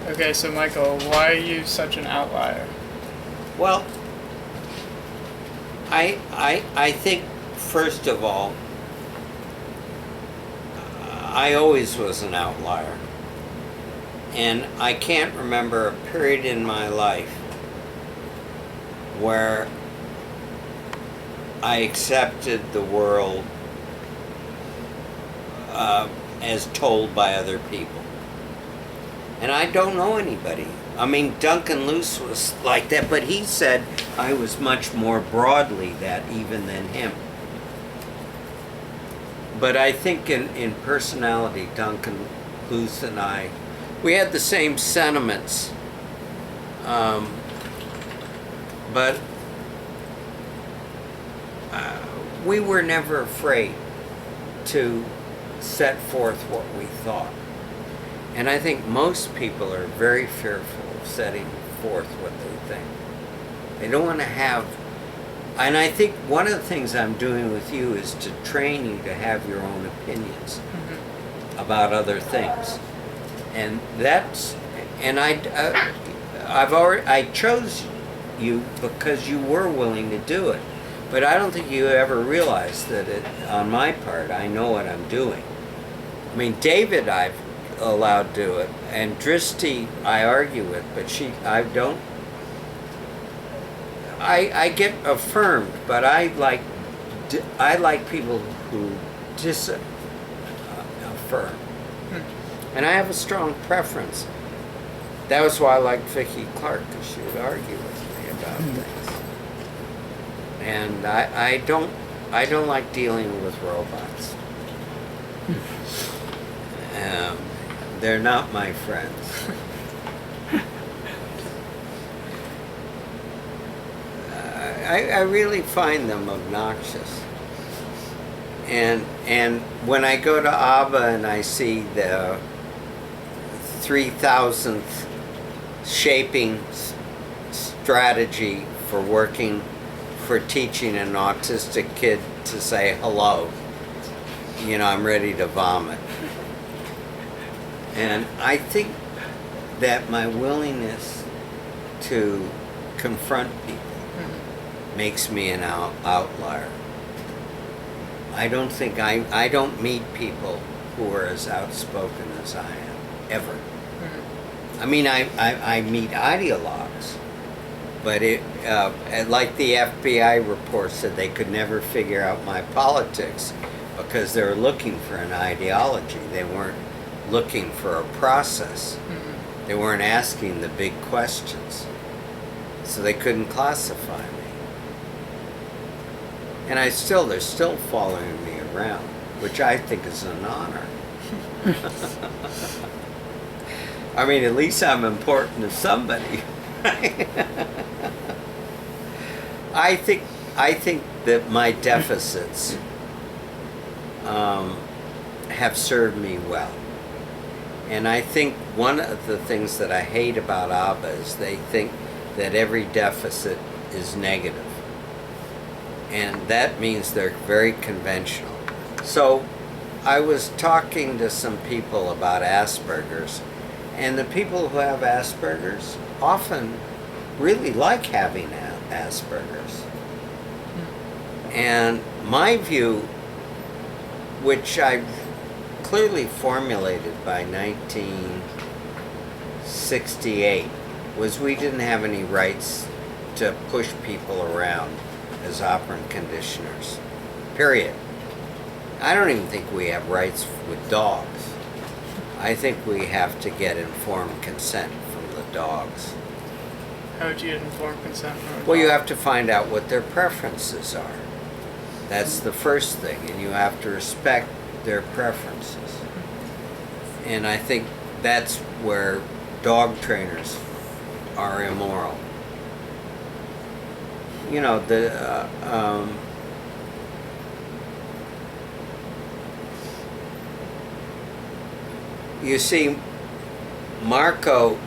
Okay, so Michael, why are you such an outlier? Well, I think, first of all, I always was an outlier. And I can't remember a period in my life where I accepted the world as told by other people. And I don't know anybody. I mean, Duncan Luce was like that, but he said I was much more broadly that even than him. But I think in personality, Duncan Luce and I, we had the same sentiments. But we were never afraid to set forth what we thought. And I think most people are very fearful of setting forth what they think. They don't want to have, and I think one of the things I'm doing with you is to train you to have your own opinions about other things. And that's, and I chose you because you were willing to do it. But I don't think you ever realized that on my part, I know what I'm doing. I mean, David I've allowed to do it, and Dristy I argue with, but I get affirmed, but I like people who disaffirm. And I have a strong preference. That was why I liked Vicki Clark, because she would argue with me about things. And I don't like dealing with robots. They're not my friends. I really find them obnoxious. And when I go to ABBA and I see the 3,000th shaping strategy for teaching an autistic kid to say hello, I'm ready to vomit. And I think that my willingness to confront people makes me an outlier. I don't think I don't meet people who are as outspoken as I am, ever. I mean, I meet ideologues, but like the FBI report said, they could never figure out my politics because they were looking for an ideology. They weren't looking for a process. They weren't asking the big questions. So they couldn't classify me. And they're still following me around, which I think is an honor. I mean, at least I'm important to somebody. I think that my deficits have served me well. And I think one of the things that I hate about ABBA is they think that every deficit is negative. And that means they're very conventional. So I was talking to some people about Asperger's, and the people who have Asperger's often really like having Asperger's. And my view, which I clearly formulated by 1968, was we didn't have any rights to push people around as operant conditioners, period. I don't even think we have rights with dogs. I think we have to get informed consent from the dogs. How would you get informed consent from a dog? Well, you have to find out what their preferences are. That's the first thing, and you have to respect their preferences. And I think that's where dog trainers are immoral. You see, Marco's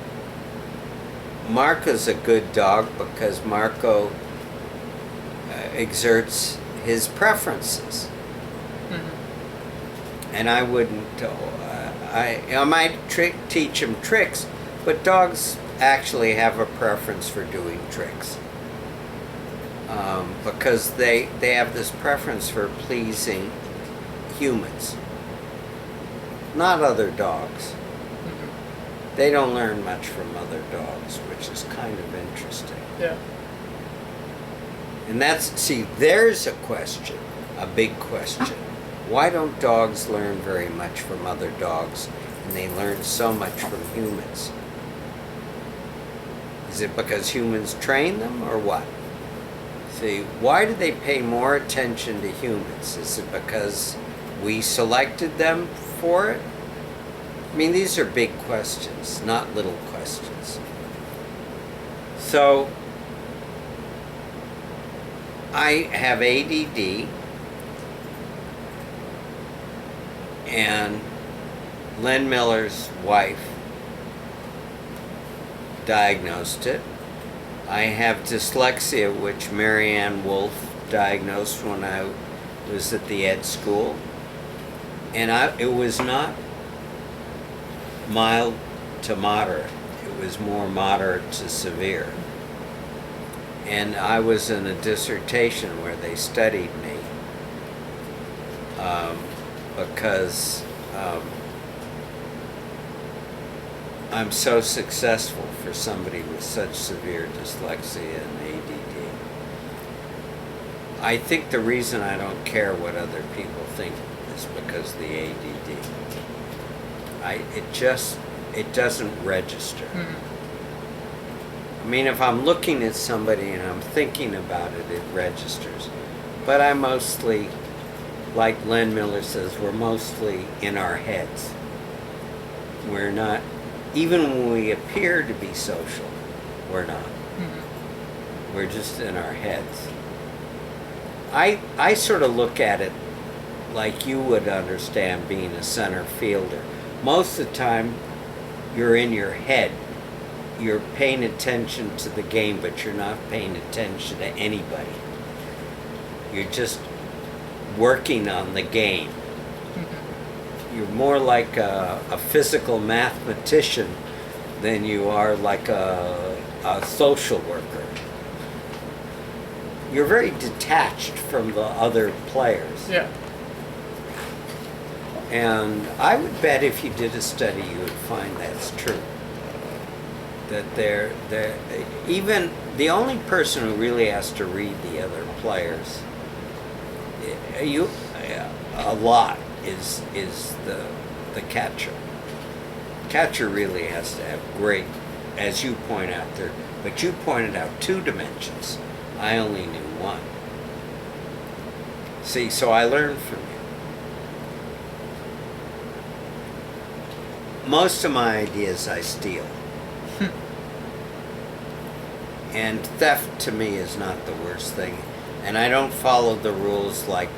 a good dog because Marco exerts his preferences. And I wouldn't, I might teach him tricks, But dogs actually have a preference for doing tricks. Because they have this preference for pleasing humans, not other dogs. They don't learn much from other dogs, which is kind of interesting. Yeah. And there's a question, a big question. Why don't dogs learn very much from other dogs, and they learn so much from humans? Is it because humans train them, or what? See, why do they pay more attention to humans? Is it because we selected them for it? I mean, these are big questions, not little questions. So, I have ADD, and Len Miller's wife diagnosed it. I have dyslexia, which Marianne Wolf diagnosed when I was at the ed school. And it was not mild to moderate. It was more moderate to severe. And I was in a dissertation where they studied me because I'm so successful for somebody with such severe dyslexia and ADD. I think the reason I don't care what other people think is because of the ADD. It doesn't register. I mean, if I'm looking at somebody and I'm thinking about it, it registers. But I mostly, like Len Miller says, we're mostly in our heads. We're not, even when we appear to be social, we're not. We're just in our heads. I sort of look at it like you would understand being a center fielder. Most of the time, you're in your head. You're paying attention to the game, but you're not paying attention to anybody. You're just working on the game. You're more like a physical mathematician than you are like a social worker. You're very detached from the other players. Yeah. And I would bet if you did a study, you would find that's true. That they're even the only person who really has to read the other players, a lot is the catcher. Catcher really has to have great, as you point out there, but you pointed out 2 dimensions. I only knew 1. See, so I learned from you. Most of my ideas I steal. And theft to me is not the worst thing. And I don't follow the rules like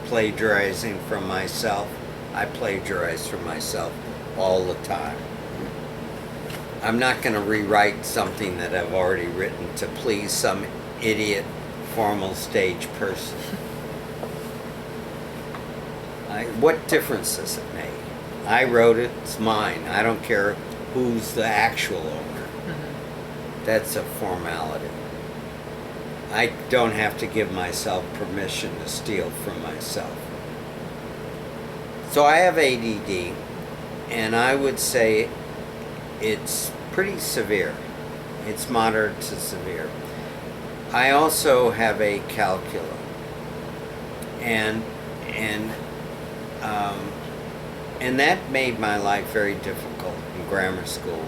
plagiarizing from myself. I plagiarize from myself all the time. I'm not going to rewrite something that I've already written to please some idiot formal stage person. What difference does it make? I wrote it, it's mine. I don't care who's the actual owner. That's a formality. I don't have to give myself permission to steal from myself. So I have ADD, and I would say it's pretty severe. It's moderate to severe. I also have a calcula, and that made my life very difficult in grammar school,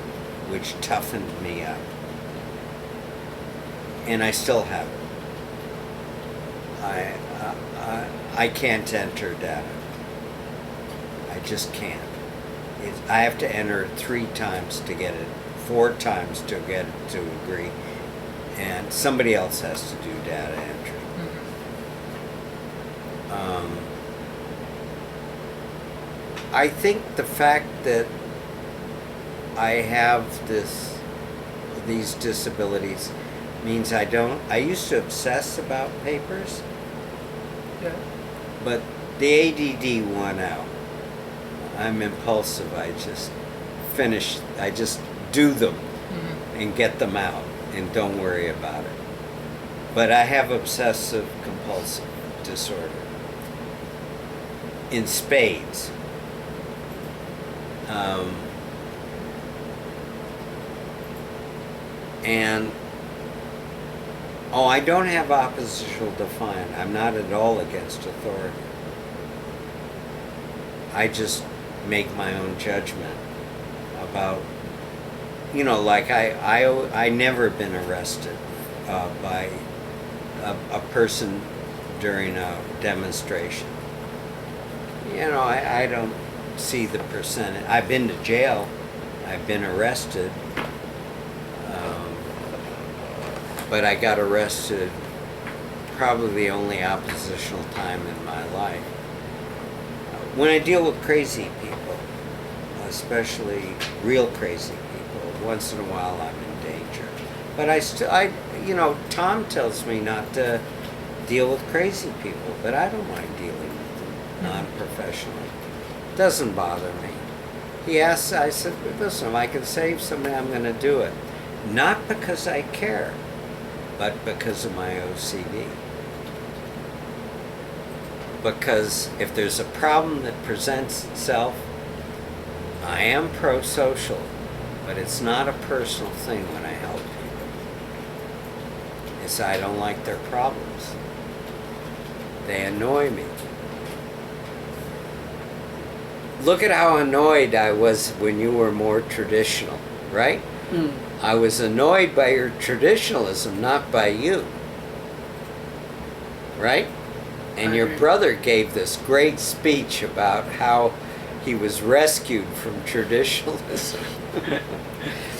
which toughened me up. And I still have it. I can't enter data. I just can't. I have to enter it 3 times to get it, 4 times to get it to agree, and somebody else has to do data entry. I think the fact that I have these disabilities means I used to obsess about papers, Yeah. but the ADD won out. I'm impulsive. I just do them and get them out and don't worry about it. But I have obsessive compulsive disorder in spades. And I don't have oppositional defiant. I'm not at all against authority. I just make my own judgment about, like I never been arrested by a person during a demonstration. I don't see the percentage. I've been to jail. I've been arrested. But I got arrested probably the only oppositional time in my life. When I deal with crazy people, especially real crazy people, once in a while I'm in danger. But Tom tells me not to deal with crazy people, but I don't mind dealing with them non-professionally. Doesn't bother me. He asks, I said, listen, if I can save somebody, I'm going to do it. Not because I care, but because of my OCD. Because if there's a problem that presents itself, I am pro-social, but it's not a personal thing when I help people. It's I don't like their problems. They annoy me. Look at how annoyed I was when you were more traditional, right? I was annoyed by your traditionalism, not by you. Right? And your brother gave this great speech about how he was rescued from traditionalism.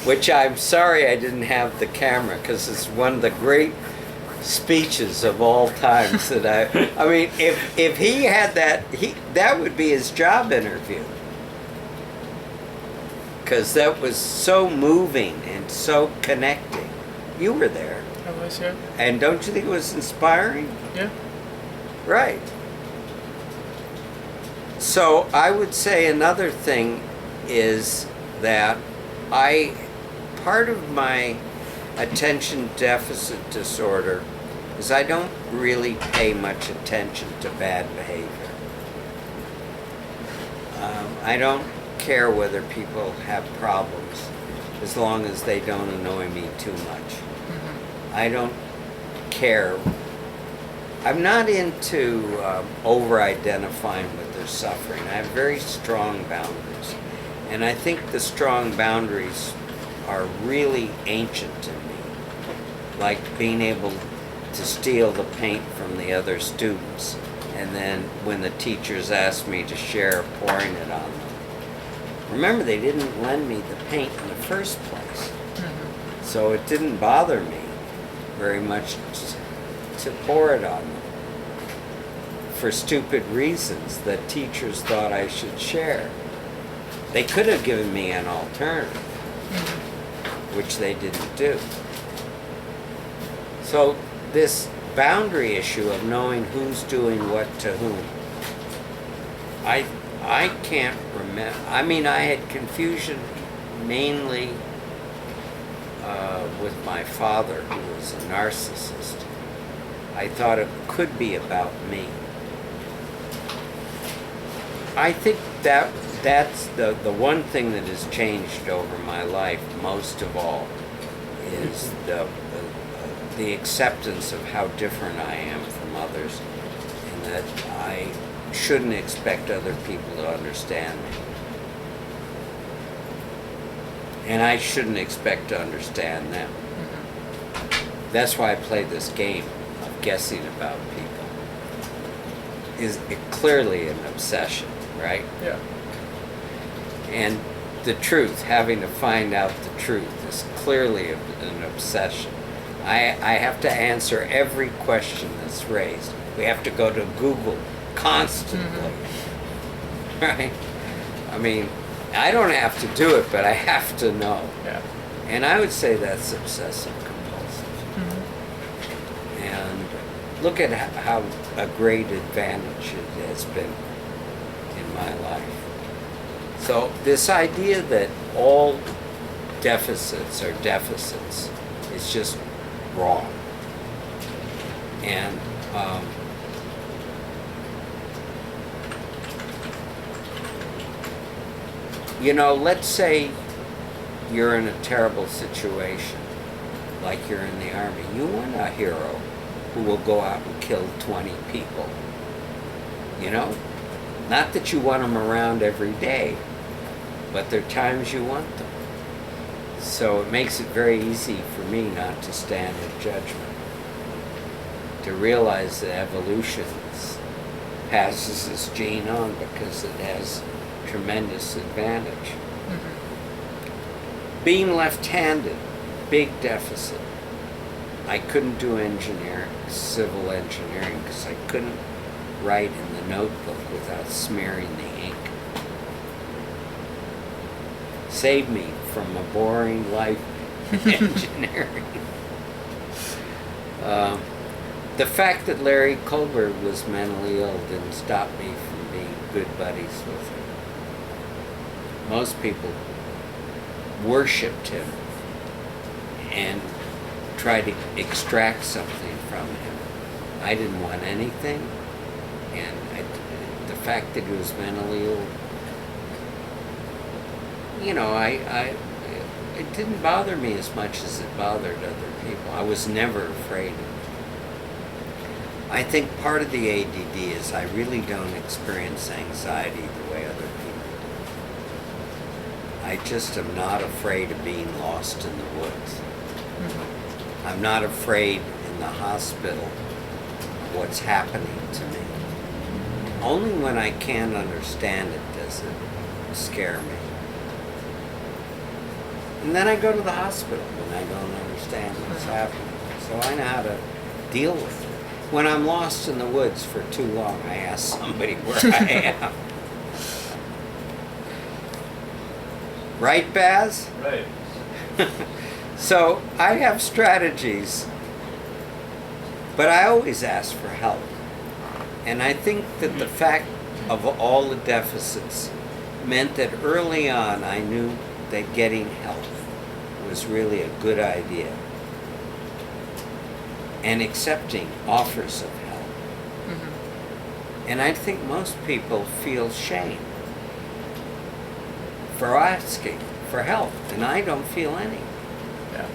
Which I'm sorry I didn't have the camera, because it's one of the great speeches of all times that I mean, if he had that would be his job interview. Because that was so moving and so connecting. You were there. I was here. And don't you think it was inspiring? Yeah. Right. So I would say another thing is that part of my attention deficit disorder is I don't really pay much attention to bad behavior. I don't care whether people have problems as long as they don't annoy me too much. I don't care. I'm not into over-identifying with their suffering. I have very strong boundaries. And I think the strong boundaries are really ancient in me. Like being able to steal the paint from the other students, and then when the teachers asked me to share, pouring it on them. Remember, they didn't lend me the paint in the first place. So it didn't bother me very much to pour it on them for stupid reasons that teachers thought I should share. They could have given me an alternative, which they didn't do. So this boundary issue of knowing who's doing what to whom, I can't remember. I mean, I had confusion mainly with my father, who was a narcissist. I thought it could be about me. I think that's the one thing that has changed over my life most of all is the acceptance of how different I am from others, and that I shouldn't expect other people to understand me. And I shouldn't expect to understand them. That's why I play this game of guessing about people. Is clearly an obsession, right? Yeah. And the truth, having to find out the truth, is clearly an obsession. I have to answer every question that's raised. We have to go to Google constantly, right? I mean, I don't have to do it, but I have to know. Yeah. And I would say that's obsessive compulsive. And look at how a great advantage it has been in my life. So this idea that all deficits are deficits. It's just wrong. And you know, let's say you're in a terrible situation, like you're in the army. You want a hero who will go out and kill 20 people. You know? Not that you want them around every day, but there are times you want them. So it makes it very easy for me not to stand in judgment. To realize that evolution passes this gene on because it has tremendous advantage. Mm-hmm. Being left-handed, big deficit. I couldn't do civil engineering, because I couldn't write in the notebook without smearing the ink. Saved me from a boring life in engineering. The fact that Larry Colbert was mentally ill didn't stop me from being good buddies with him. Most people worshipped him and tried to extract something from him. I didn't want anything, and the fact that he was mentally ill, you know, it didn't bother me as much as it bothered other people. I was never afraid of it. I think part of the ADD is I really don't experience anxiety the way other people do. I just am not afraid of being lost in the woods. Mm-hmm. I'm not afraid in the hospital of what's happening to me. Only when I can't understand it does it scare me. And then I go to the hospital when I don't understand what's happening. So I know how to deal with it. When I'm lost in the woods for too long, I ask somebody where I am. Right, Baz? Right. So I have strategies, but I always ask for help. And I think that the fact of all the deficits meant that early on I knew that getting help was really a good idea. And accepting offers of help. Mm-hmm. And I think most people feel shame for asking for help, and I don't feel any. Yeah.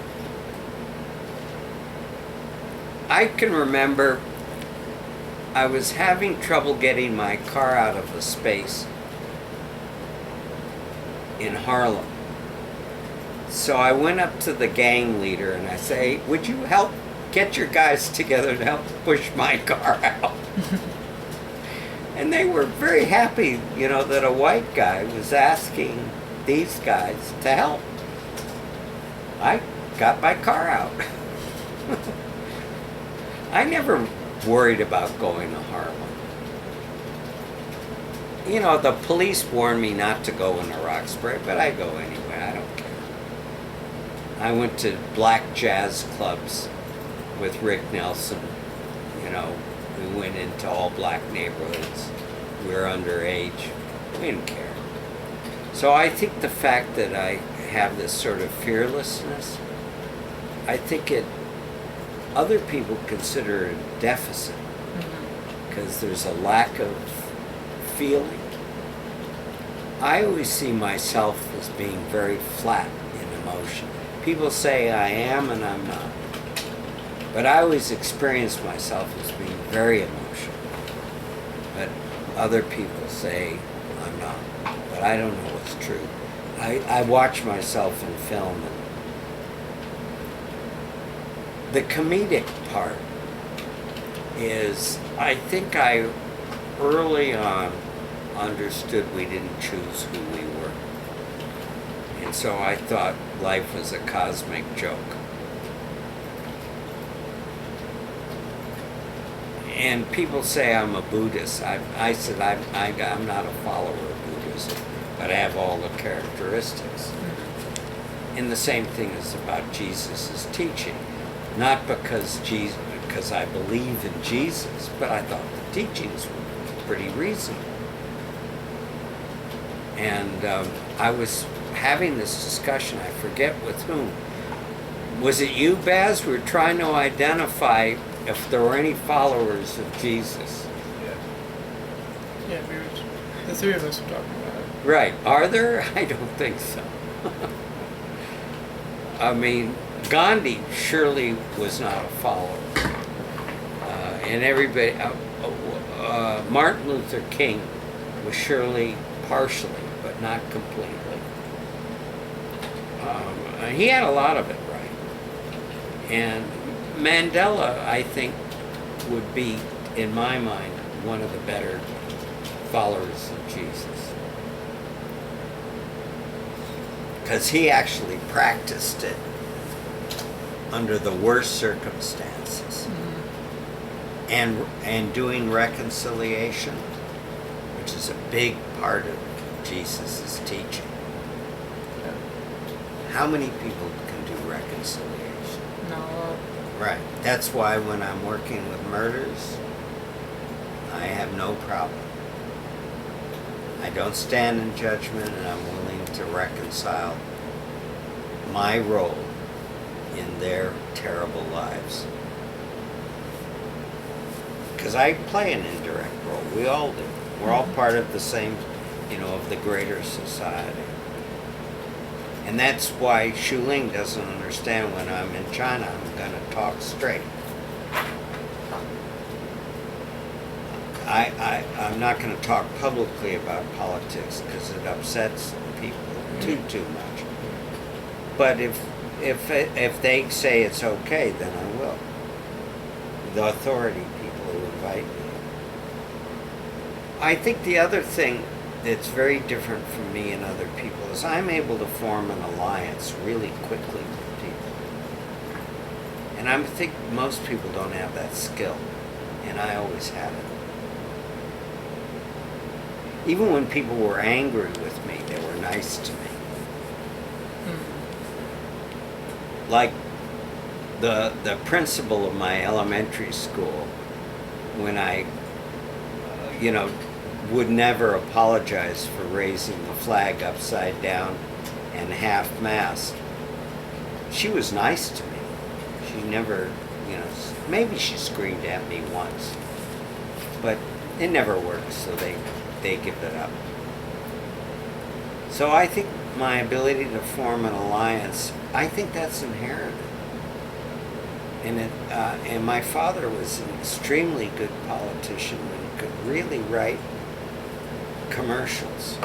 I can remember I was having trouble getting my car out of a space in Harlem. So I went up to the gang leader and I say, would you help get your guys together to help push my car out? And they were very happy, you know, that a white guy was asking these guys to help. I got my car out. I never worried about going to Harlem. You know, the police warned me not to go into Roxbury, but I go anyway. I don't care. I went to black jazz clubs with Rick Nelson. You know, we went into all black neighborhoods. We were underage. We didn't care. So I think the fact that I have this sort of fearlessness, I think other people consider it a deficit because there's a lack of feeling. I always see myself as being very flat in emotion. People say I am and I'm not. But I always experience myself as being very emotional. But other people say I'm not. But I don't know what's true. I watch myself in film, and the comedic part is, I think I early on understood we didn't choose who we were. And so I thought life was a cosmic joke. And people say I'm a Buddhist. I said I'm not a follower of Buddhism, but I have all the characteristics. And the same thing is about Jesus' teaching. Not because I believe in Jesus, but I thought the teachings were pretty reasonable. And I was having this discussion, I forget with whom. Was it you, Baz? We were trying to identify if there were any followers of Jesus. Yeah, the three of us were talking about it. Right. Are there? I don't think so. I mean, Gandhi surely was not a follower. And everybody, Martin Luther King was surely partially, but not completely. He had a lot of it right. And Mandela, I think, would be, in my mind, one of the better followers of Jesus. Because he actually practiced it under the worst circumstances. And doing reconciliation, which is a big part of Jesus' teaching. How many people can do reconciliation? No. Right. That's why when I'm working with murders, I have no problem. I don't stand in judgment, and I'm willing to reconcile my role in their terrible lives. Because I play an indirect role. We all do. We're all part of the same, of the greater society. And that's why Xu Ling doesn't understand when I'm in China, I'm going to talk straight. I'm not going to talk publicly about politics because it upsets people too much. But if they say it's okay, then I will. The authority people who invite me. I think the other thing that's very different from me and other people is I'm able to form an alliance really quickly with people. And I think most people don't have that skill. And I always had it. Even when people were angry with me, they were nice to me. Like the principal of my elementary school, when I, would never apologize for raising the flag upside down and half-mast. She was nice to me. She never, maybe she screamed at me once, but it never works, so they give it up. So I think my ability to form an alliance, I think that's inherited. And my father was an extremely good politician and could really write commercials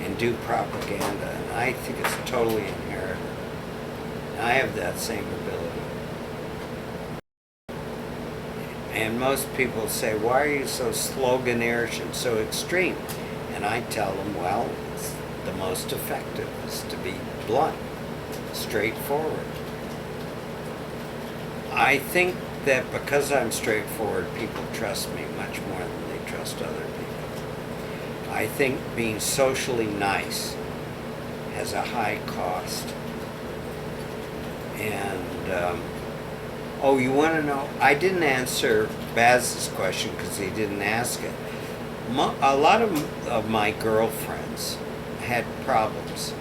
and do propaganda, and I think it's totally inherited. I have that same ability. And most people say, why are you so sloganish and so extreme? And I tell them, well, it's the most effective is to be blunt, straightforward. I think that because I'm straightforward, people trust me much more than they trust other people. I think being socially nice has a high cost. And, you want to know? I didn't answer Baz's question because he didn't ask it. A lot of my girlfriends had problems.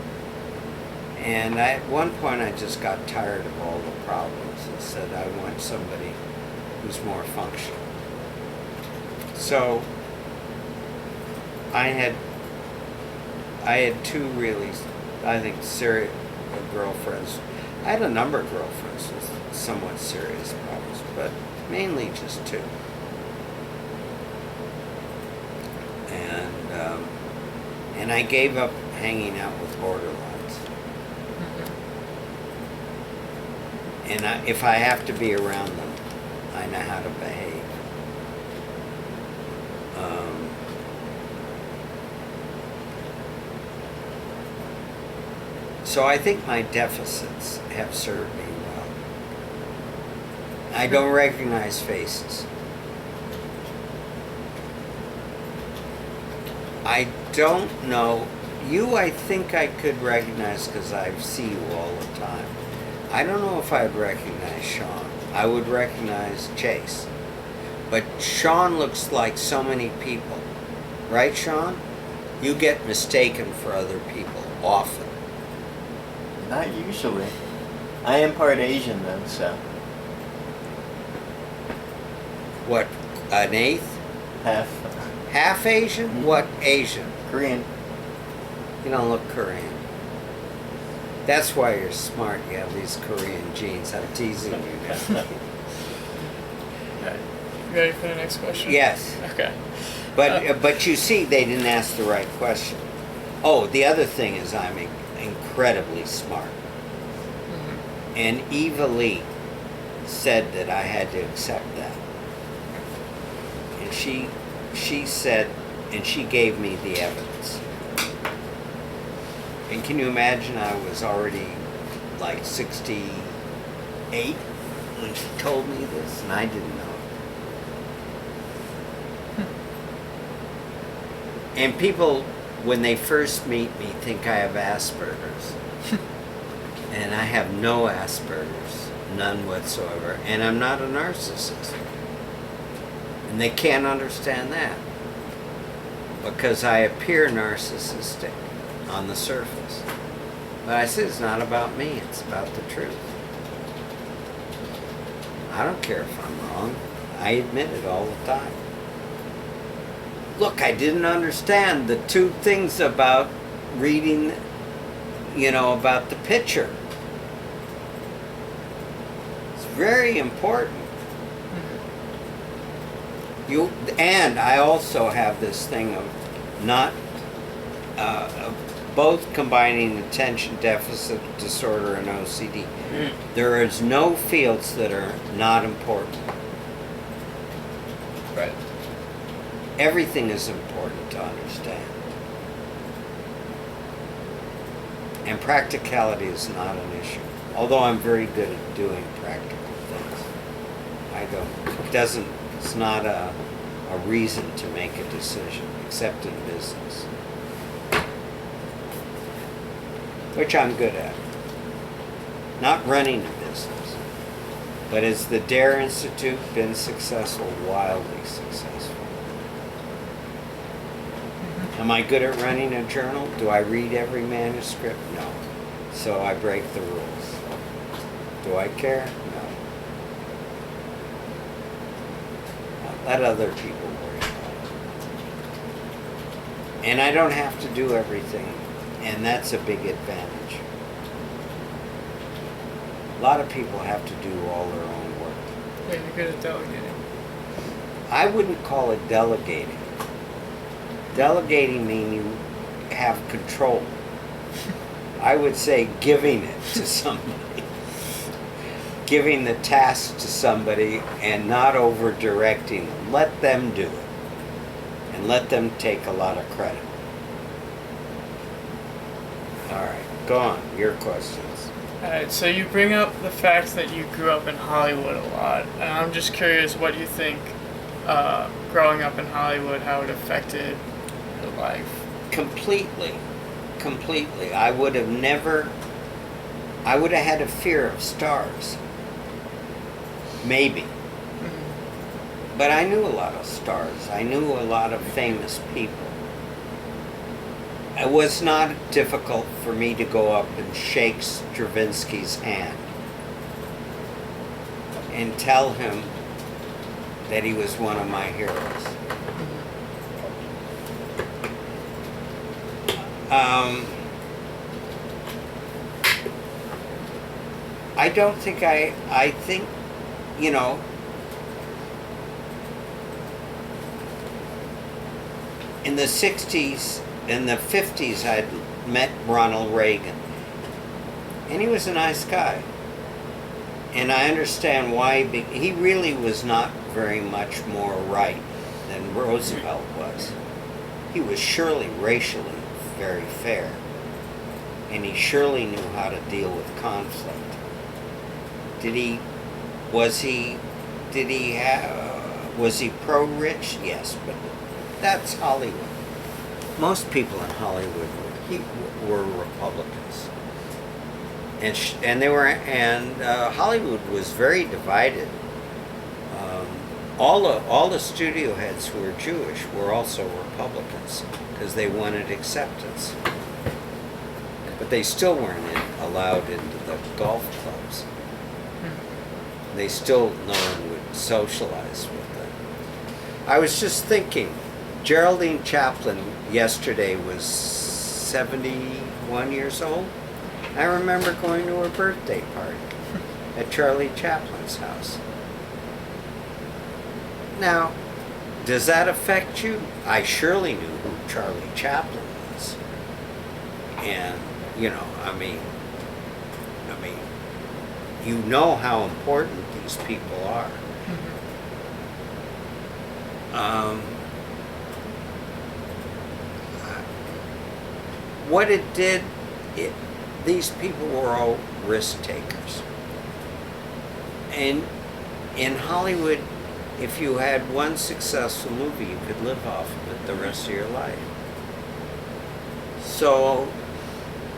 And at one point I just got tired of all the problems and said I want somebody who's more functional. So I had two really, I think, serious girlfriends. I had a number of girlfriends with somewhat serious problems, but mainly just two. And I gave up hanging out with borderlines. And if I have to be around them, I know how to behave. So I think my deficits have served me well. I don't recognize faces. I don't know. You, I think I could recognize because I see you all the time. I don't know if I'd recognize Sean. I would recognize Chase. But Sean looks like so many people. Right, Sean? You get mistaken for other people often? Not usually. I am part Asian though, so What, an eighth? half Half Asian? Mhm. What Asian? Korean. You don't look Korean. That's why you're smart. You have these Korean genes. I'm teasing you now. Alright. You ready for the next question? Yes. Okay. But you see, they didn't ask the right question. Oh, the other thing is I'm incredibly smart. Mhm. And Eva Lee said that I had to accept that. And she said, and she gave me the evidence. And can you imagine, I was already like 68 when she told me this, and I didn't know. And people, when they first meet me, think I have Asperger's. And I have no Asperger's, none whatsoever. And I'm not a narcissist. And they can't understand that. Because I appear narcissistic on the surface. But I said, it's not about me, it's about the truth. I don't care if I'm wrong. I admit it all the time. Look, I didn't understand the two things about reading, about the picture. It's very important. And I also have this thing of not, of both combining attention deficit disorder and OCD. There is no fields that are not important. Right. Everything is important to understand. And practicality is not an issue. Although I'm very good at doing practical things. It's not a reason to make a decision, except in business. Which I'm good at. Not running a business. But has the DARE Institute been successful? Wildly successful. Am I good at running a journal? Do I read every manuscript? No. So I break the rules. Do I care? No. Let other people worry about it. And I don't have to do everything, and that's a big advantage. A lot of people have to do all their own work. Yeah, you're good at delegating. I wouldn't call it delegating. Delegating means you have control. I would say giving it to somebody. Giving the task to somebody and not over directing them. Let them do it. And let them take a lot of credit. All right, go on. Your questions. Alright, so you bring up the fact that you grew up in Hollywood a lot, and I'm just curious what you think growing up in Hollywood, how it affected your life. Completely. I would have had a fear of stars. Maybe. But I knew a lot of stars. I knew a lot of famous people. It was not difficult for me to go up and shake Stravinsky's hand and tell him that he was one of my heroes. I don't think I think, in the 60s and the 50s, I'd met Ronald Reagan. And he was a nice guy. And I understand why he really was not very much more right than Roosevelt was. He was surely racially very fair. And he surely knew how to deal with conflict. Was he pro-rich? Yes, but that's Hollywood. Most people in Hollywood were Republicans. And Hollywood was very divided. All the studio heads who were Jewish were also Republicans because they wanted acceptance. they still weren't allowed into the golf clubs. They still, no one would socialize with them. I was just thinking, Geraldine Chaplin yesterday was 71 years old. I remember going to her birthday party at Charlie Chaplin's house. Now, does that affect you? I surely knew who Charlie Chaplin was. And, you know, I mean, you know how important these people are. What it did, these people were all risk takers. And in Hollywood, if you had one successful movie, you could live off of it the rest of your life. So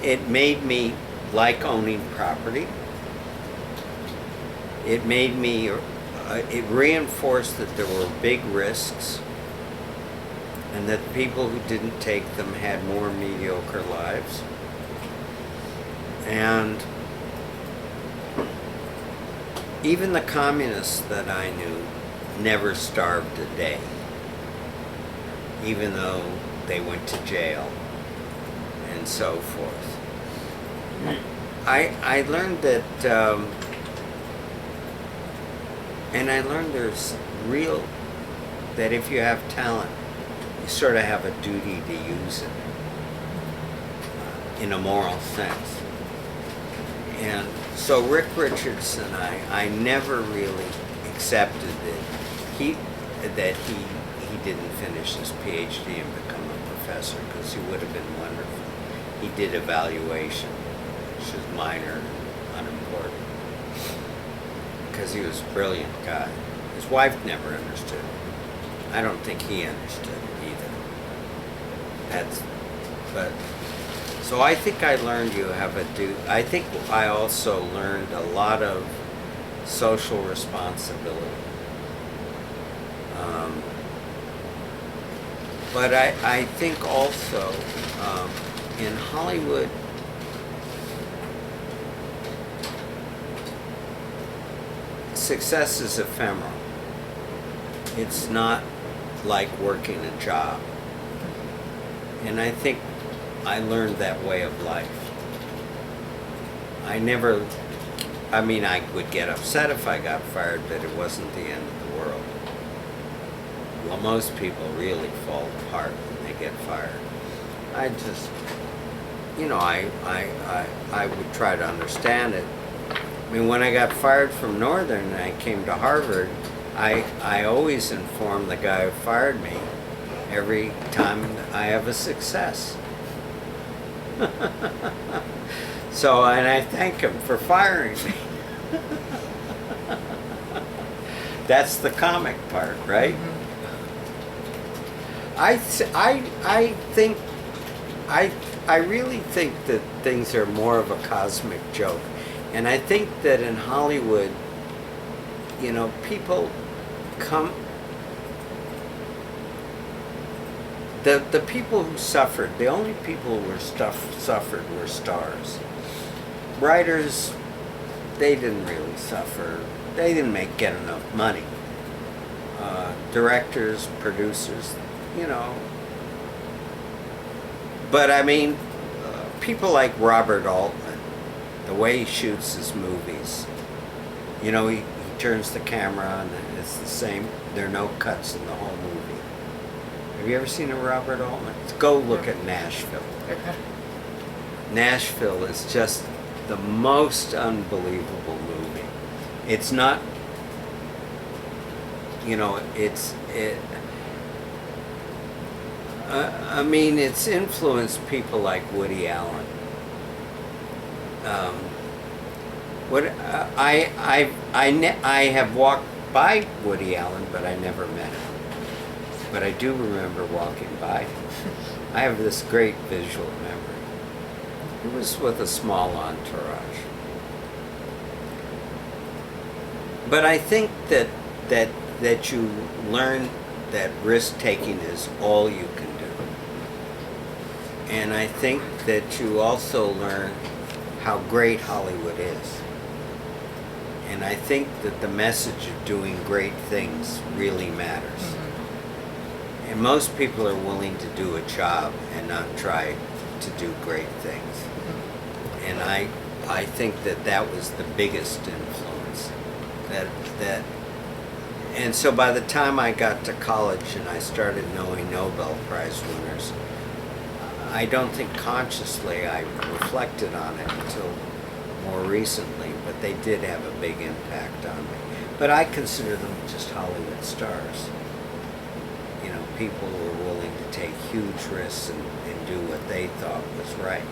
it made me like owning property. It made me, it reinforced that there were big risks and that people who didn't take them had more mediocre lives. And even the communists that I knew never starved a day, even though they went to jail and so forth. I learned that, and I learned there's that if you have talent, you sort of have a duty to use it in a moral sense. And so Rick Richardson, I never really accepted that he didn't finish his PhD and become a professor, because he would have been wonderful. He did evaluation, which is minor and unimportant, because he was a brilliant guy. His wife never understood it. I don't think he understood it either. So I think I learned you have a duty. I think I also learned a lot of social responsibility. But I think also in Hollywood, success is ephemeral. It's not like working a job. And I think I learned that way of life. I would get upset if I got fired, but it wasn't the end of the world. Well, most people really fall apart when they get fired. I just, I would try to understand it. I mean, when I got fired from Northern and I came to Harvard, I always inform the guy who fired me every time I have a success. So, and I thank him for firing me. That's the comic part, right? I really think that things are more of a cosmic joke. And I think that in Hollywood, people come, the people who suffered, the only people who suffered were stars. Writers, they didn't really suffer. They didn't get enough money. Directors, producers, But I mean, people like Robert Altman, the way he shoots his movies, he turns the camera on and it's the same. There are no cuts in the whole movie. Have you ever seen a Robert Altman? Go look at Nashville. Okay. Nashville is just the most unbelievable movie. It's not, it's influenced people like Woody Allen. I have walked by Woody Allen, but I never met him. But I do remember walking by him. I have this great visual memory. He was with a small entourage. But I think that you learn that risk-taking is all you can do. And I think that you also learn how great Hollywood is. And I think that the message of doing great things really matters. And most people are willing to do a job and not try to do great things. And I think that that was the biggest influence. And so by the time I got to college and I started knowing Nobel Prize winners, I don't think consciously I reflected on it until more recently, but they did have a big impact on me. But I consider them just Hollywood stars. You know, people who were willing to take huge risks and do what they thought was right.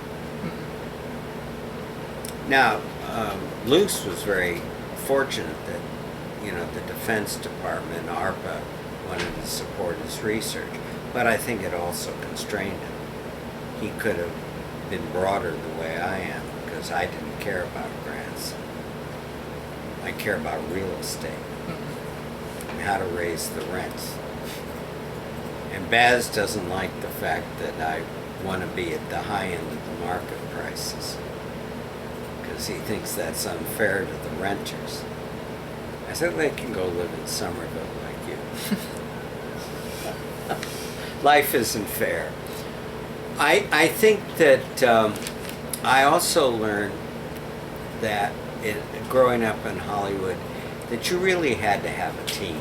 Now, Luce was very fortunate that, you know, the Defense Department, ARPA, wanted to support his research, but I think it also constrained him. He could have been broader the way I am, because I didn't care about grants. I care about real estate and how to raise the rents. And Baz doesn't like the fact that I want to be at the high end of the market prices, because he thinks that's unfair to the renters. I said they can go live in Somerville like you. Life isn't fair. I think that I also learned that growing up in Hollywood, that you really had to have a team.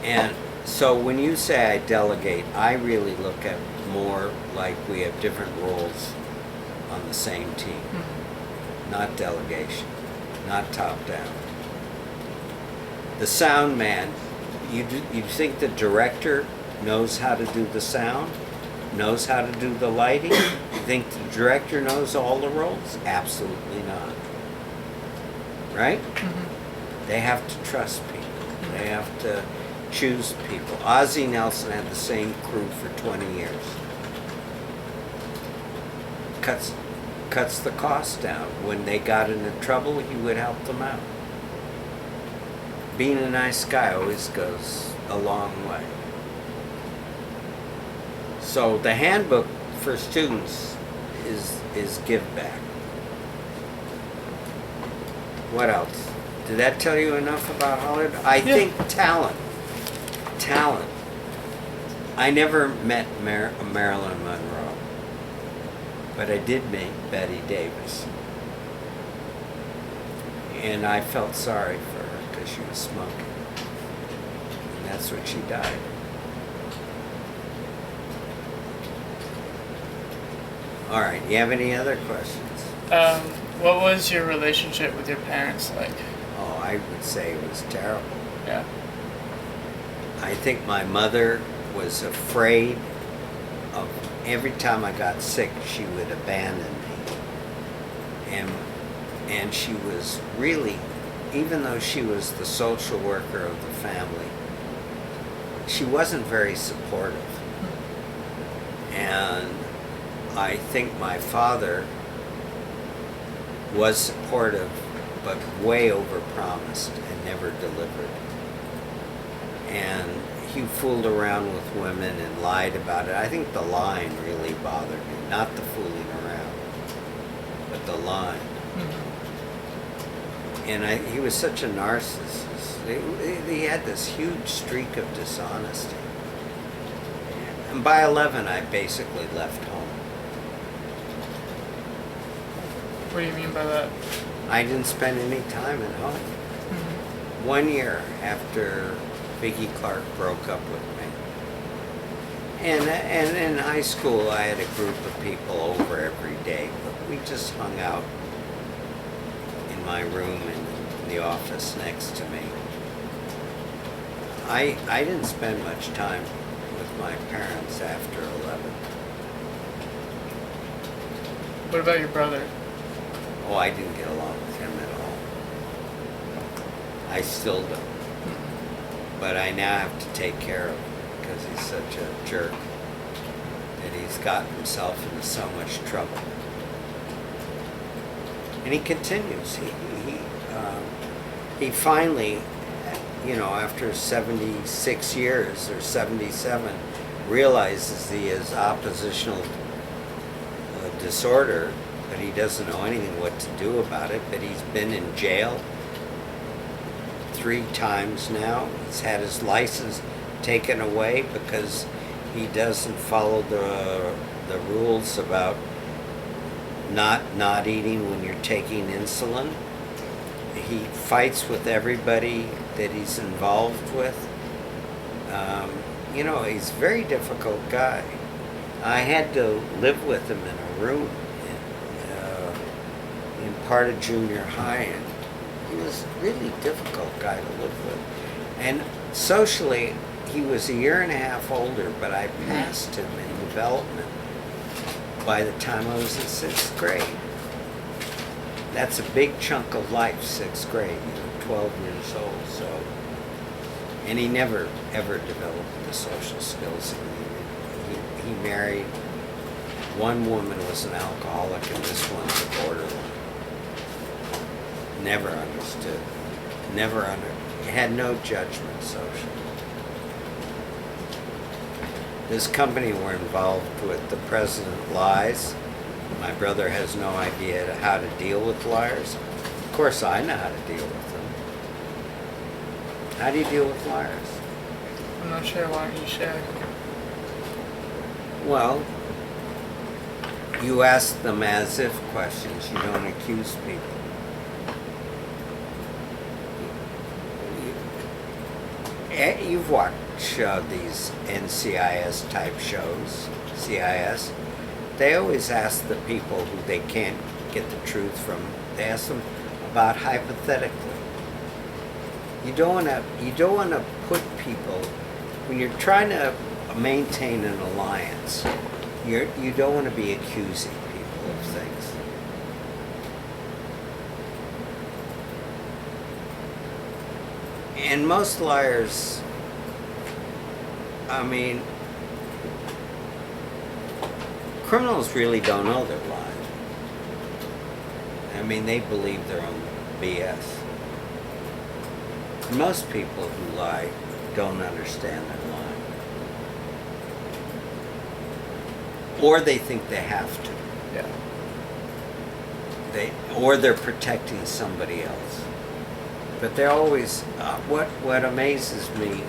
And so when you say I delegate, I really look at more like we have different roles on the same team, not delegation, not top down. The sound man, you think the director knows how to do the sound, knows how to do the lighting? You think the director knows all the roles? Absolutely not. Right? They have to trust people. They have to choose people. Ozzie Nelson had the same crew for 20 years. Cuts the cost down. When they got into trouble, he would help them out. Being a nice guy always goes a long way. So the handbook for students is give back. What else? Did that tell you enough about Hollywood? I think talent. I never met Marilyn Monroe, but I did meet Betty Davis. And I felt sorry for her because she was smoking. And that's when she died. All right, you have any other questions? What was your relationship with your parents like? Oh, I would say it was terrible. Yeah. I think my mother was afraid of every time I got sick, she would abandon me. And she was really, even though she was the social worker of the family, she wasn't very supportive. And I think my father was supportive, but way overpromised and never delivered. And he fooled around with women and lied about it. I think the lying really bothered me, not the fooling around, but the lying. And he was such a narcissist. He had this huge streak of dishonesty. And by 11, I basically left home. What do you mean by that? I didn't spend any time at home. 1 year after Vicki Clark broke up with me. And in high school, I had a group of people over every day, but we just hung out in my room in the office next to me. I didn't spend much time with my parents after 11. What about your brother? Oh, I didn't get along with him at all. I still don't. But I now have to take care of him because he's such a jerk that he's gotten himself into so much trouble. And he continues. He finally, you know, after 76 years or 77, realizes he has oppositional disorder, but he doesn't know anything what to do about it. But he's been in jail 3 times now. He's had his license taken away because he doesn't follow the rules about not eating when you're taking insulin. He fights with everybody that he's involved with. He's a very difficult guy. I had to live with him in a room in part of junior high, and he was a really difficult guy to live with. And socially, he was a year and a half older, but I passed him in development by the time I was in 6th grade. That's a big chunk of life, 6th grade, 12 years old. So, and he never ever developed the social skills he needed. He married. One woman was an alcoholic, and this one's a borderline. Never understood. Had no judgment socially. This company we're involved with, the president lies. My brother has no idea how to deal with liars. Of course, I know how to deal with them. How do you deal with liars? I'm not sure. Why don't you share? Well, you ask them as if questions. You don't accuse people. You've watched these NCIS type shows, CIS. They always ask the people who they can't get the truth from. They ask them about hypothetically. You don't want to put people, when you're trying to maintain an alliance, you don't want to be accusing people of things. And most liars, criminals really don't know they're lying. They believe their own BS. Most people who lie don't understand they're lying. Or they think they have to. Yeah. Or they're protecting somebody else. But they're always, what amazes me,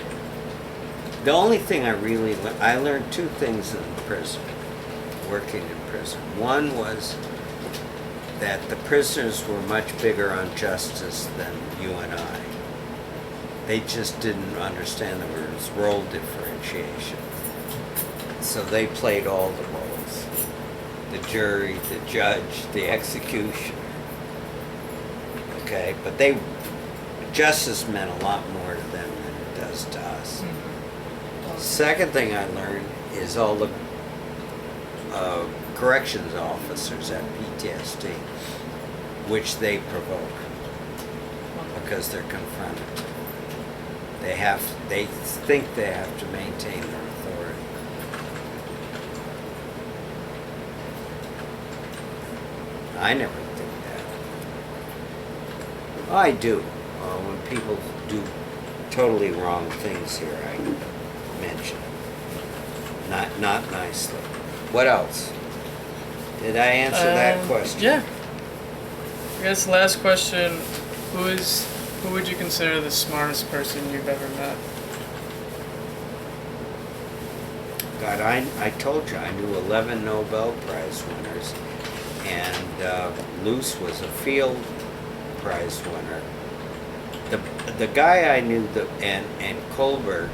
the only thing I learned 2 things in prison, working in prison. One was that the prisoners were much bigger on justice than you and I. They just didn't understand there was role differentiation. So they played all the roles. The jury, the judge, the executioner. Okay, but justice meant a lot more to them than it does to us. Mm-hmm. Second thing I learned is all the corrections officers have PTSD, which they provoke because they're confronted. They think they have to maintain their authority. I never think that. I do. When people do totally wrong things here, I mention it. Not nicely. What else? Did I answer that question? Yeah. I guess last question, who would you consider the smartest person you've ever met? God, I told you I knew 11 Nobel Prize winners, and Luce was a Field Prize winner. The guy I knew, and Kohlberg,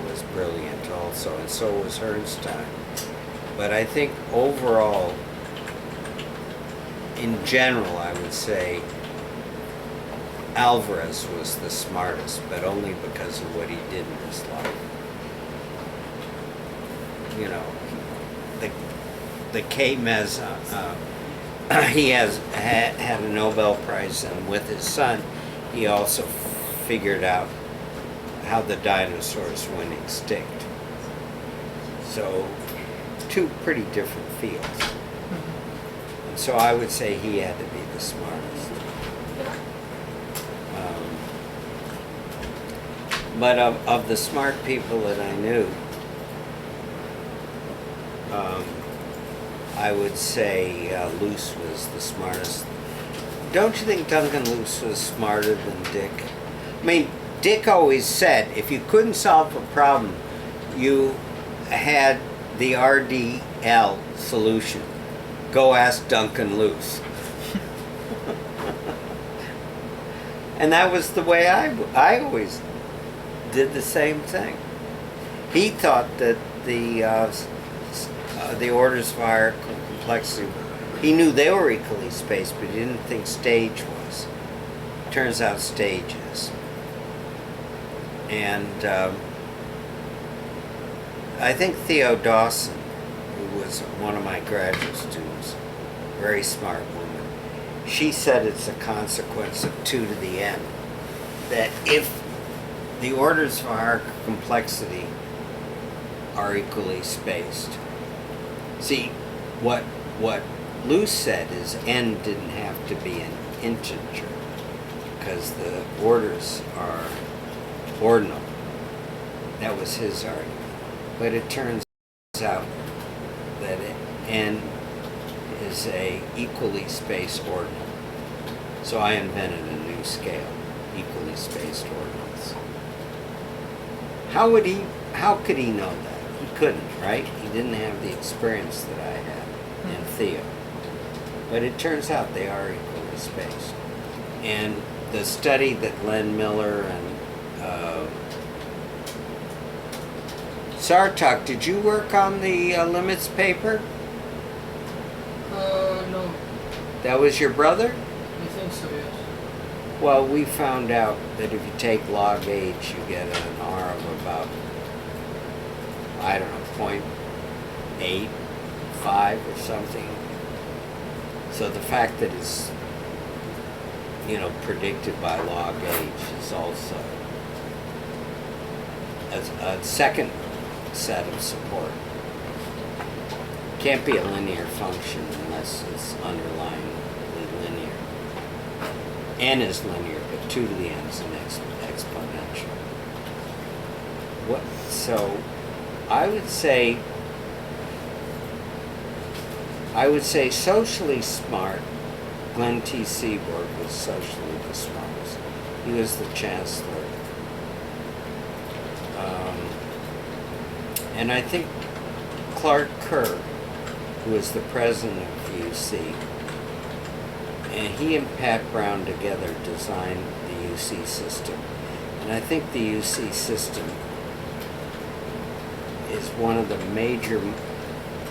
was brilliant also, and so was Herrnstein. But I think overall, in general, I would say Alvarez was the smartest, but only because of what he did in his life. The K-Mez, he had a Nobel Prize, and with his son, he also figured out how the dinosaurs went extinct. So, 2 pretty different fields. Mm-hmm. And so I would say he had to be the smartest. But of the smart people that I knew, I would say Luce was the smartest. Don't you think Duncan Luce was smarter than Dick? I mean, Dick always said if you couldn't solve a problem, you had the RDL solution. Go ask Duncan Luce. And that was the way I always did the same thing. He thought that the orders of hierarchical complexity, he knew they were equally spaced, but he didn't think stage was. Turns out stage is. And I think Theo Dawson, who was one of my graduate students, very smart woman, she said it's a consequence of 2 to the n. That if the orders of hierarchical complexity are equally spaced. See, what Luce said is n didn't have to be an integer because the orders are ordinal. That was his argument. But it turns out that n is a equally spaced ordinal. So I invented a new scale, equally spaced ordinals. How could he know that? He couldn't, right? He didn't have the experience that I had in Theo. But it turns out they are equally spaced. And the study that Len Miller and Sartok, did you work on the limits paper? No, That was your brother? I think so, yes. Well, we found out that if you take log H, you get an R of about, I don't know, 0.85 or something. So the fact that it's, predicted by log H is also a second set of support. Can't be a linear function unless it's underlyingly linear. N is linear, but 2 to the n is an exponential. So I would say socially smart, Glenn T. Seaborg was socially the smartest. He was the chancellor. And I think Clark Kerr, who was the president of UC, and he and Pat Brown together designed the UC system. And I think the UC system is one of the major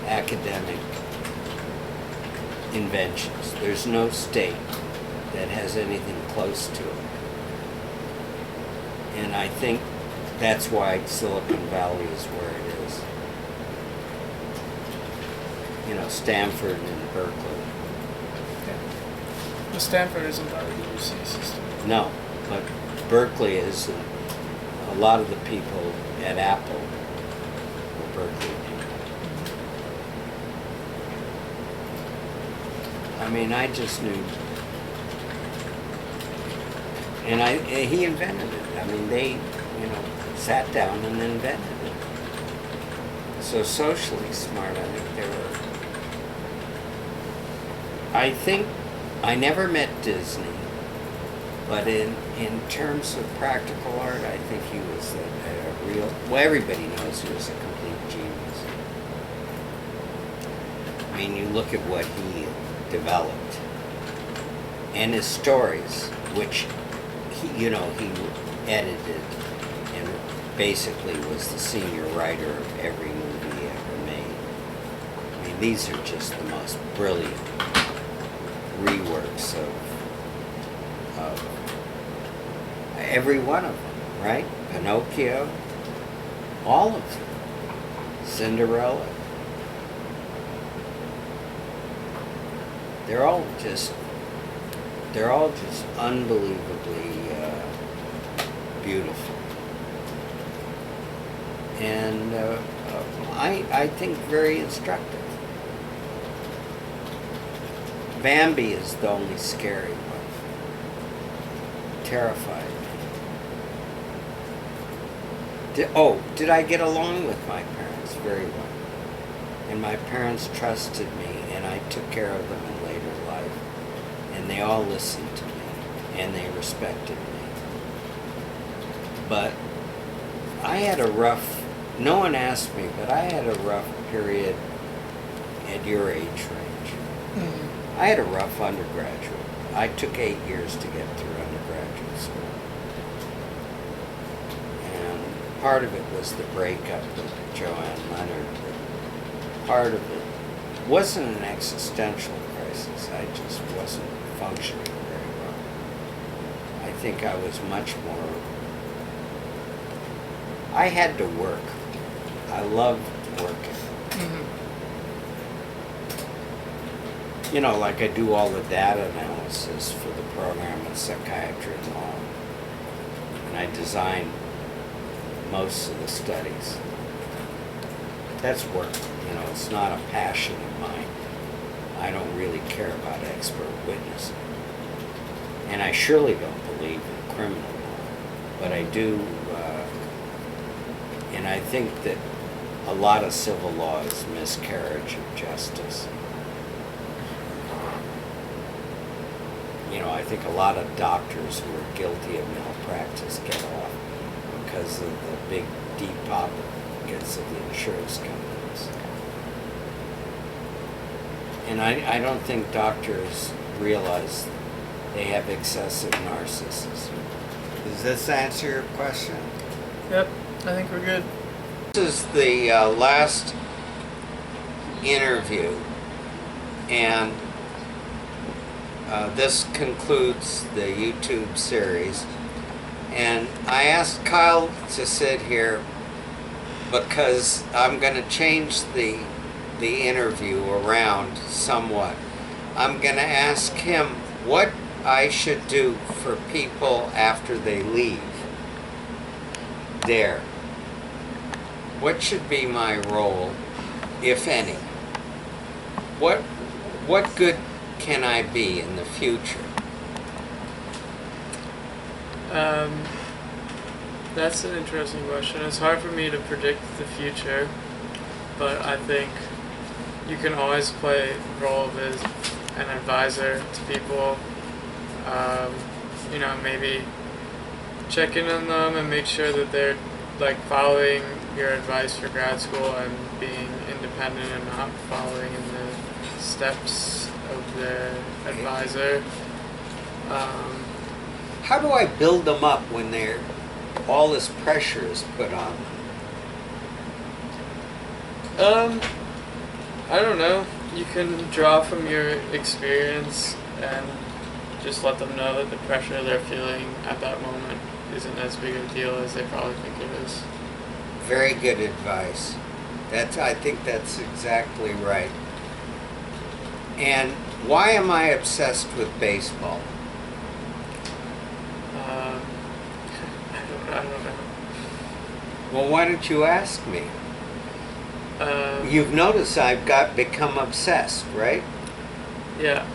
academic inventions. There's no state that has anything close to it. And I think that's why Silicon Valley is where it is. Stanford and Berkeley. The Stanford isn't part of the UC system. No, but Berkeley is. A lot of the people at Apple were Berkeley people. I mean, I just knew. And he invented it. I mean, they, sat down and invented it. So socially smart, I think they were. I think I never met Disney, but in terms of practical art, I think he was a real. Well, everybody knows he was a complete genius. I mean, you look at what he developed, and his stories, which he edited, and basically was the senior writer of every movie he ever made. I mean, these are just the most brilliant reworks of every one of them, right? Pinocchio, all of them. Cinderella. They're all just unbelievably beautiful. And I think very instructive. Bambi is the only scary one. Terrified Did I get along with my parents? Very well. And my parents trusted me, and I took care of them in later life. And they all listened to me, and they respected me. But I had a rough, no one asked me, but I had a rough period at your age range. Mm-hmm. I had a rough undergraduate. I took 8 years to get through undergraduate school. And part of it was the breakup with Joanne Leonard. But part of it wasn't an existential crisis. I just wasn't functioning very well. I think I was much more... I had to work. I loved working. Mm-hmm. You know, like I do all the data analysis for the program in psychiatry and law. And I design most of the studies. That's work, you know, it's not a passion of mine. I don't really care about expert witnessing. And I surely don't believe in criminal law. But I do, and I think that a lot of civil law is miscarriage of justice. You know, I think a lot of doctors who are guilty of malpractice get off because of the big deep pockets of the insurance companies. And I don't think doctors realize they have excessive narcissism. Does this answer your question? Yep, I think we're good. This is the last interview, and this concludes the YouTube series. And I asked Kyle to sit here because I'm going to change the interview around somewhat. I'm going to ask him what I should do for people after they leave there. What should be my role, if any? What good can I be in the future? That's an interesting question. It's hard for me to predict the future, but I think you can always play the role of as an advisor to people. You know, maybe check in on them and make sure that they're like following your advice for grad school and being independent and not following in the steps of their advisor. How do I build them up when all this pressure is put on them? I don't know. You can draw from your experience and just let them know that the pressure they're feeling at that moment isn't as big a deal as they probably think it is. Very good advice. I think that's exactly right. And why am I obsessed with baseball? I don't know. Well, why don't you ask me? You've noticed I've become obsessed, right? Yeah.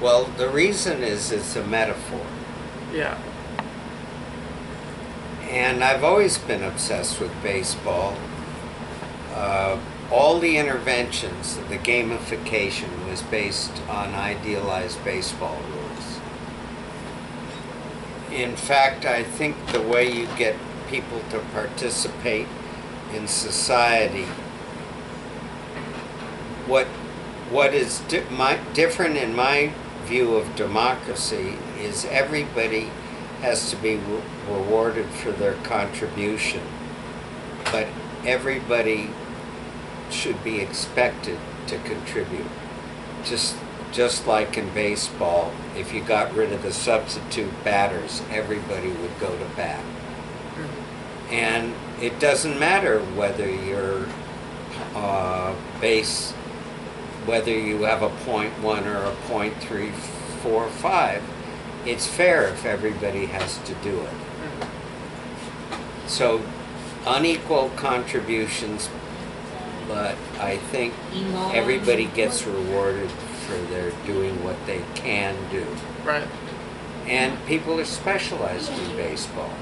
Well, the reason is it's a metaphor. Yeah. And I've always been obsessed with baseball. All the interventions, the gamification was based on idealized baseball rules. In fact, I think the way you get people to participate in society, what is different in my view of democracy is everybody has to be rewarded for their contribution, but everybody should be expected to contribute. Just like in baseball, if you got rid of the substitute batters, everybody would go to bat. And it doesn't matter whether you're whether you have a .1 or a .345, it's fair if everybody has to do it. So unequal contributions, but I think everybody gets rewarded for their doing what they can do. Right. And people are specialized in baseball.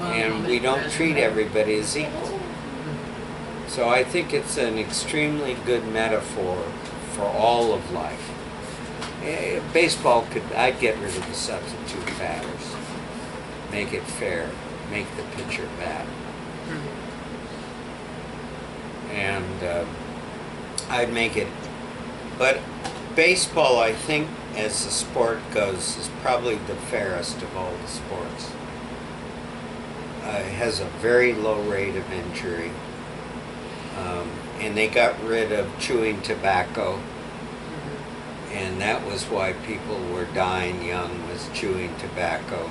and we don't treat everybody as equal. So I think it's an extremely good metaphor for all of life. Baseball I'd get rid of the substitute batters. Make it fair. Make the pitcher bat. And I'd make it, but baseball, I think, as the sport goes, is probably the fairest of all the sports. It has a very low rate of injury, and they got rid of chewing tobacco, and that was why people were dying young, was chewing tobacco.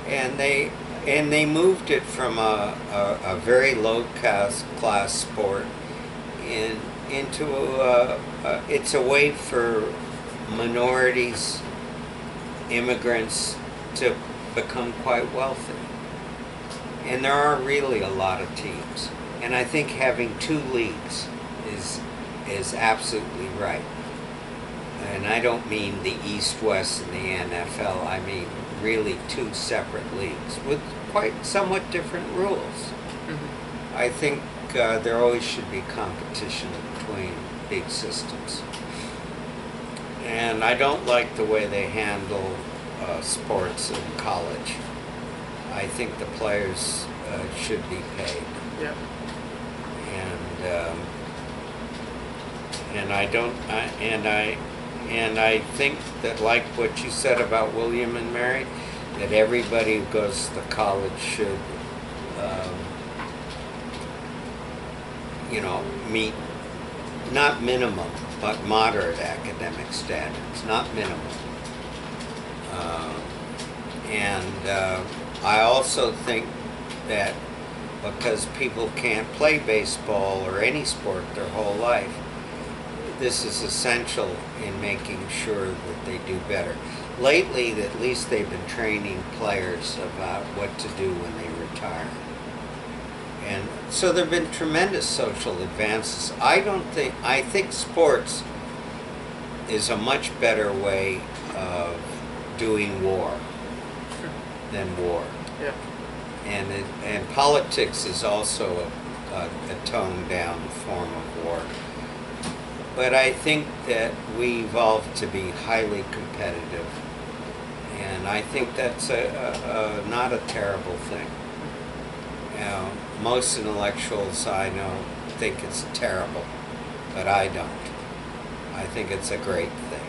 And they moved it from a very low class sport into it's a way for minorities, immigrants, to become quite wealthy. And there are really a lot of teams. And I think having 2 leagues is absolutely right. And I don't mean the East-West and the NFL. I mean really 2 separate leagues with quite somewhat different rules. I think there always should be competition between big systems. And I don't like the way they handle sports in college. I think the players should be paid. Yeah. And I think that, like what you said about William and Mary, that everybody who goes to college should, meet not minimum but moderate academic standards, not minimum. I also think that because people can't play baseball or any sport their whole life, this is essential in making sure that they do better. Lately, at least they've been training players about what to do when they retire. And so there have been tremendous social advances. I think sports is a much better way of doing war than war. Yeah. And politics is also a toned down form of war. But I think that we evolved to be highly competitive, and I think that's not a terrible thing. Most intellectuals I know think it's terrible, but I don't. I think it's a great thing.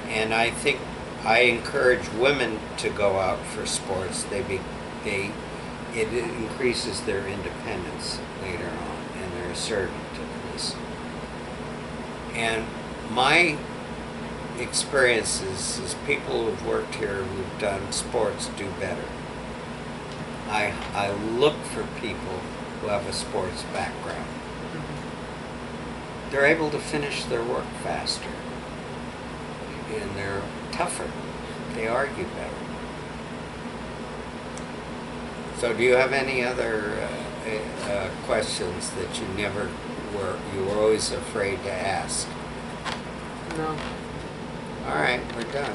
And I think I encourage women to go out for sports. It increases their independence later on and their assertiveness. And my experience is people who've worked here, who've done sports, do better. I look for people who have a sports background. They're able to finish their work faster, and they're tougher. They argue better. So do you have any other questions that you were always afraid to ask? No. All right, we're done.